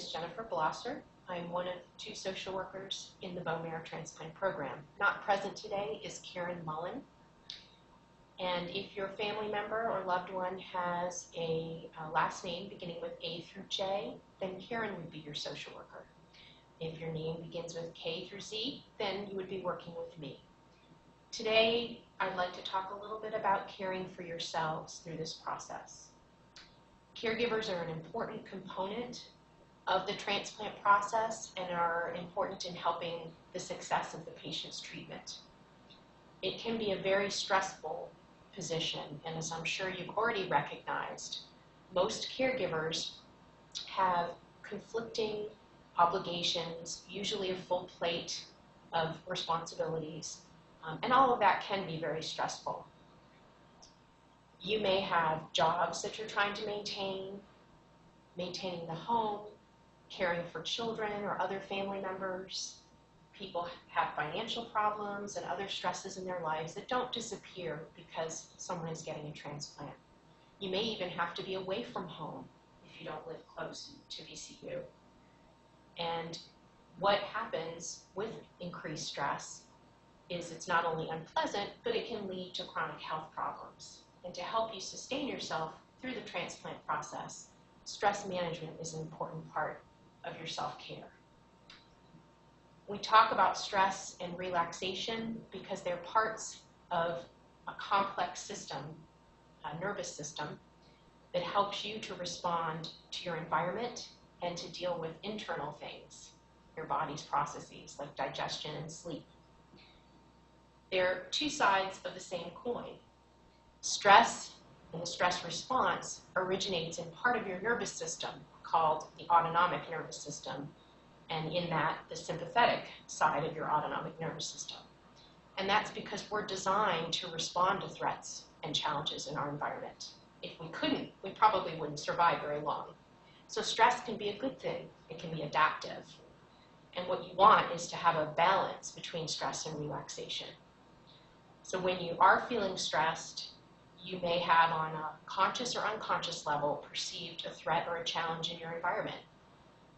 is Jennifer Blosser. I'm one of 2 social workers in the bone marrow transplant program. Not present today is Karen Mullen. And if your family member or loved one has a last name beginning with A through J, then Karen would be your social worker. If your name begins with K through Z, then you would be working with me. Today, I'd like to talk a little bit about caring for yourselves through this process. Caregivers are an important component of the transplant process and are important in helping the success of the patient's treatment. It can be a very stressful position, and as I'm sure you've already recognized, most caregivers have conflicting obligations, usually a full plate of responsibilities, and all of that can be very stressful. You may have jobs that you're trying to maintain, maintaining the home, caring for children or other family members. People have financial problems and other stresses in their lives that don't disappear because someone is getting a transplant. You may even have to be away from home if you don't live close to VCU. And what happens with increased stress is it's not only unpleasant, but it can lead to chronic health problems. And to help you sustain yourself through the transplant process, stress management is an important part of your self-care. We talk about stress and relaxation because they're parts of a complex system, a nervous system, that helps you to respond to your environment and to deal with internal things, your body's processes like digestion and sleep. They're 2 sides of the same coin. Stress and the stress response originates in part of your nervous system called the autonomic nervous system, and in that, the sympathetic side of your autonomic nervous system. And that's because we're designed to respond to threats and challenges in our environment. If we couldn't, we probably wouldn't survive very long. So stress can be a good thing. It can be adaptive. And what you want is to have a balance between stress and relaxation. So when you are feeling stressed, you may have on a conscious or unconscious level perceived a threat or a challenge in your environment,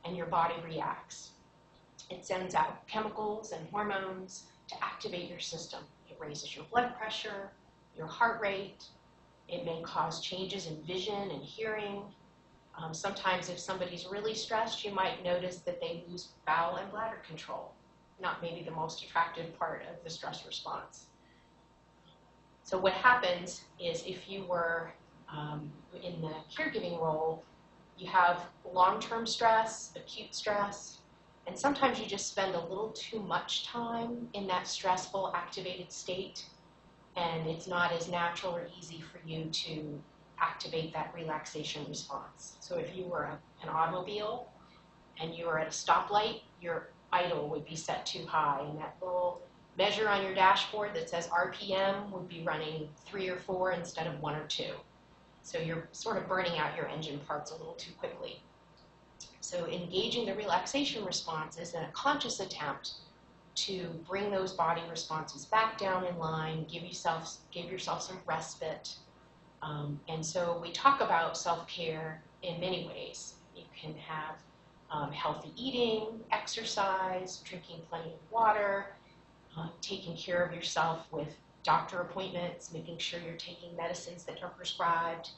and your body reacts. It sends out chemicals and hormones to activate your system. It raises your blood pressure, your heart rate. It may cause changes in vision and hearing. Sometimes if somebody's really stressed, you might notice that they lose bowel and bladder control. Not maybe the most attractive part of the stress response. So what happens is if you were in the caregiving role, you have long-term stress, acute stress, and sometimes you just spend a little too much time in that stressful, activated state, and it's not as natural or easy for you to activate that relaxation response. So if you were an automobile and you were at a stoplight, your idle would be set too high, and that little measure on your dashboard that says RPM would be running 3 or 4 instead of 1 or 2. So you're sort of burning out your engine parts a little too quickly. So engaging the relaxation response is a conscious attempt to bring those body responses back down in line, give yourself some respite. And so we talk about self-care in many ways. You can have healthy eating, exercise, drinking plenty of water, taking care of yourself with doctor appointments, making sure you're taking medicines that are prescribed,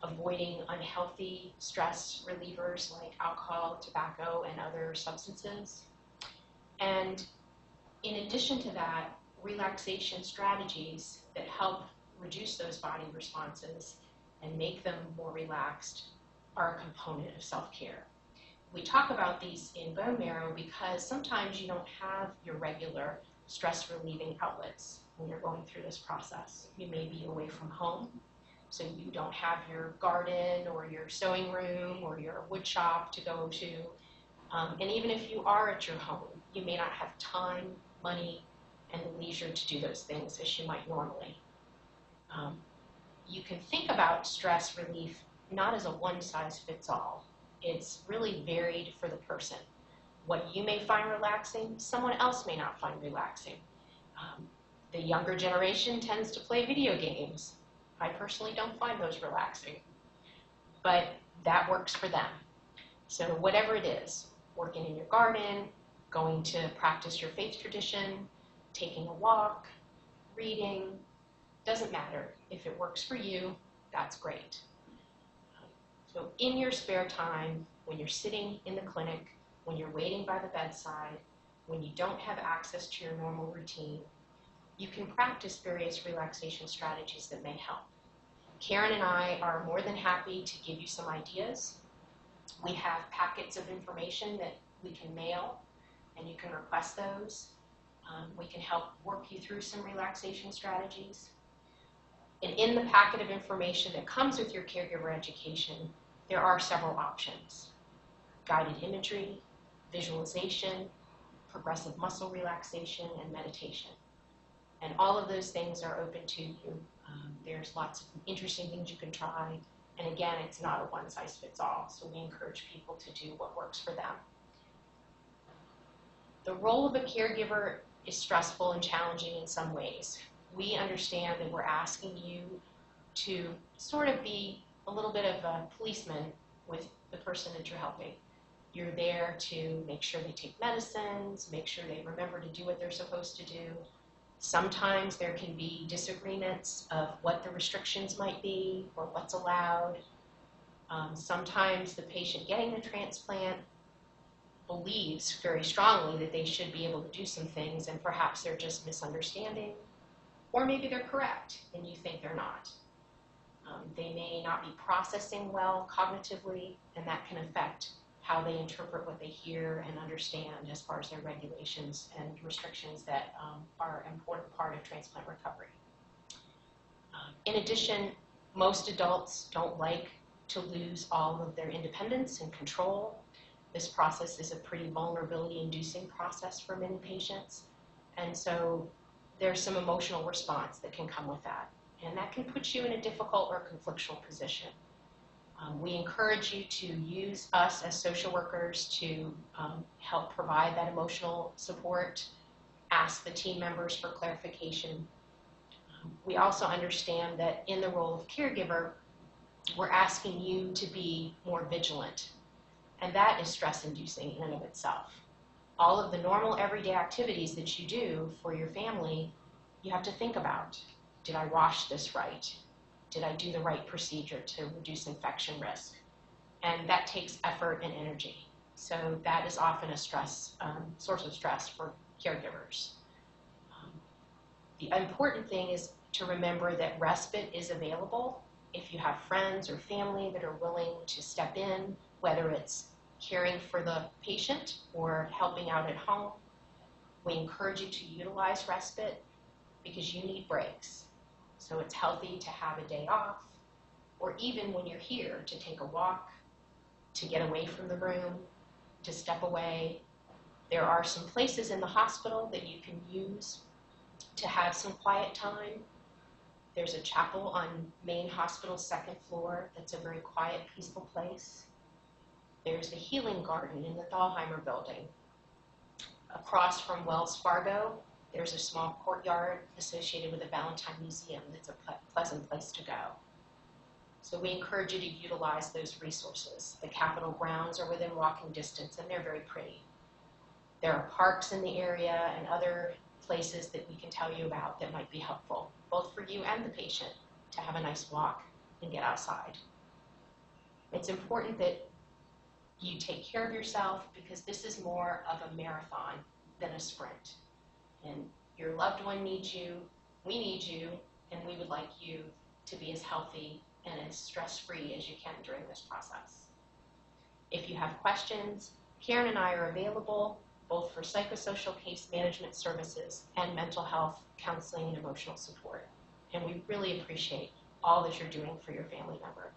avoiding unhealthy stress relievers like alcohol, tobacco, and other substances. And in addition to that, relaxation strategies that help reduce those body responses and make them more relaxed are a component of self-care. We talk about these in bone marrow because sometimes you don't have your regular stress-relieving outlets when you're going through this process. You may be away from home, so you don't have your garden or your sewing room or your wood shop to go to. And even if you are at your home, you may not have time, money, and leisure to do those things as you might normally. You can think about stress relief not as a one-size-fits-all. It's really varied for the person. What you may find relaxing, someone else may not find relaxing. The younger generation tends to play video games. I personally don't find those relaxing, but that works for them. So whatever it is, working in your garden, going to practice your faith tradition, taking a walk, reading, doesn't matter. If it works for you, that's great. So in your spare time, when you're sitting in the clinic, when you're waiting by the bedside, when you don't have access to your normal routine, you can practice various relaxation strategies that may help. Karen and I are more than happy to give you some ideas. We have packets of information that we can mail, and you can request those. We can help work you through some relaxation strategies. And in the packet of information that comes with your caregiver education, there are several options: guided imagery, visualization, progressive muscle relaxation, and meditation. And all of those things are open to you. There's lots of interesting things you can try. And again, it's not a one-size-fits-all, so we encourage people to do what works for them. The role of a caregiver is stressful and challenging in some ways. We understand that we're asking you to sort of be a little bit of a policeman with the person that you're helping. You're there to make sure they take medicines, make sure they remember to do what they're supposed to do. Sometimes there can be disagreements of what the restrictions might be or what's allowed. Sometimes the patient getting the transplant believes very strongly that they should be able to do some things, and perhaps they're just misunderstanding. Or maybe they're correct and you think they're not. They may not be processing well cognitively, and that can affect how they interpret what they hear and understand as far as their regulations and restrictions that are an important part of transplant recovery. In addition, most adults don't like to lose all of their independence and control. This process is a pretty vulnerability-inducing process for many patients, and so there's some emotional response that can come with that, and that can put you in a difficult or conflictual position. We encourage you to use us as social workers to help provide that emotional support, ask the team members for clarification. We also understand that in the role of caregiver, we're asking you to be more vigilant, and that is stress-inducing in and of itself. All of the normal everyday activities that you do for your family, you have to think about. Did I wash this right? Did I do the right procedure to reduce infection risk? And that takes effort and energy. So that is often a source of stress for caregivers. The important thing is to remember that respite is available if you have friends or family that are willing to step in, whether it's caring for the patient or helping out at home. We encourage you to utilize respite because you need breaks. So it's healthy to have a day off, or even when you're here, to take a walk, to get away from the room, to step away. There are some places in the hospital that you can use to have some quiet time. There's a chapel on main hospital's second floor that's a very quiet, peaceful place. There's the Healing Garden in the Thalheimer building. Across from Wells Fargo, there's a small courtyard associated with the Valentine Museum that's a pleasant place to go. So we encourage you to utilize those resources. The Capitol grounds are within walking distance, and they're very pretty. There are parks in the area and other places that we can tell you about that might be helpful, both for you and the patient, to have a nice walk and get outside. It's important that you take care of yourself because this is more of a marathon than a sprint. And your loved one needs you, we need you, and we would like you to be as healthy and as stress-free as you can during this process. If you have questions, Karen and I are available both for psychosocial case management services and mental health, counseling, and emotional support. And we really appreciate all that you're doing for your family member.